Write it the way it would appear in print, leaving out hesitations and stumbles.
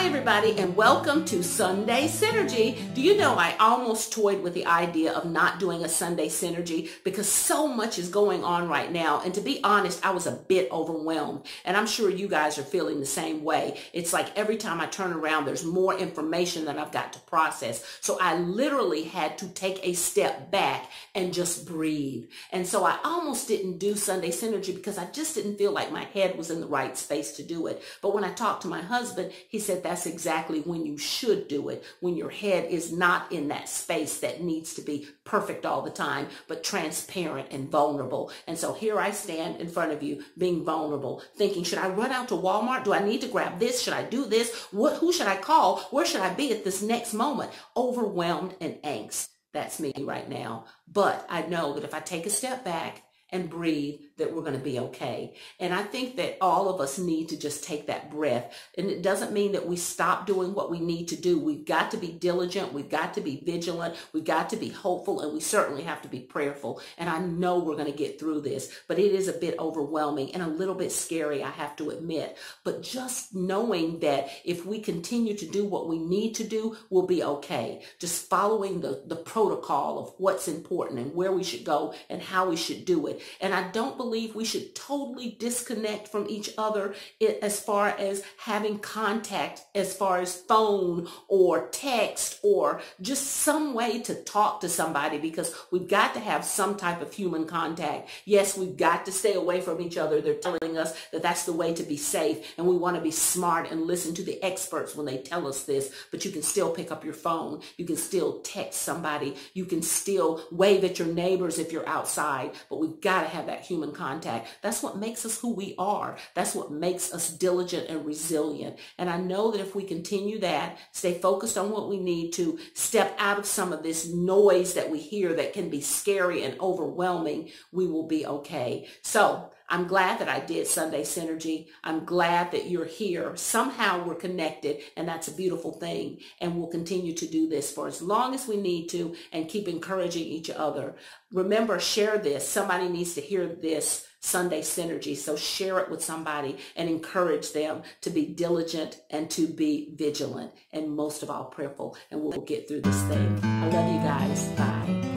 Hi everybody, and welcome to Sunday Synergy. Do you know I almost toyed with the idea of not doing a Sunday Synergy because so much is going on right now, and to be honest, I was a bit overwhelmed, and I'm sure you guys are feeling the same way. It's like every time I turn around, there's more information that I've got to process, so I literally had to take a step back and just breathe. And so I almost didn't do Sunday Synergy because I just didn't feel like my head was in the right space to do it. But when I talked to my husband, he said that's exactly when you should do it, when your head is not in that space that needs to be perfect all the time, but transparent and vulnerable. And so here I stand in front of you being vulnerable, thinking, should I run out to Walmart? Do I need to grab this? Should I do this? Who should I call? Where should I be at this next moment? Overwhelmed and angst. That's me right now. But I know that if I take a step back and breathe, that we're going to be okay. And I think that all of us need to just take that breath. And it doesn't mean that we stop doing what we need to do. We've got to be diligent. We've got to be vigilant. We've got to be hopeful. And we certainly have to be prayerful. And I know we're going to get through this, but it is a bit overwhelming and a little bit scary, I have to admit. But just knowing that if we continue to do what we need to do, we'll be okay. Just following the protocol of what's important and where we should go and how we should do it. And I don't believe we should totally disconnect from each other as far as having contact, as far as phone or text or just some way to talk to somebody, because we've got to have some type of human contact. Yes, we've got to stay away from each other. They're telling us that that's the way to be safe, and we want to be smart and listen to the experts when they tell us this, but you can still pick up your phone. You can still text somebody. You can still wave at your neighbors if you're outside, but we've got to have that human contact. That's what makes us who we are. That's what makes us diligent and resilient. And I know that if we continue that, stay focused on what we need to, step out of some of this noise that we hear that can be scary and overwhelming, we will be okay. So I'm glad that I did Sunday Synergy. I'm glad that you're here. Somehow we're connected, and that's a beautiful thing. And we'll continue to do this for as long as we need to and keep encouraging each other. Remember, share this. Somebody needs to hear this Sunday Synergy. So share it with somebody and encourage them to be diligent and to be vigilant and most of all prayerful. And we'll get through this thing. I love you guys. Bye.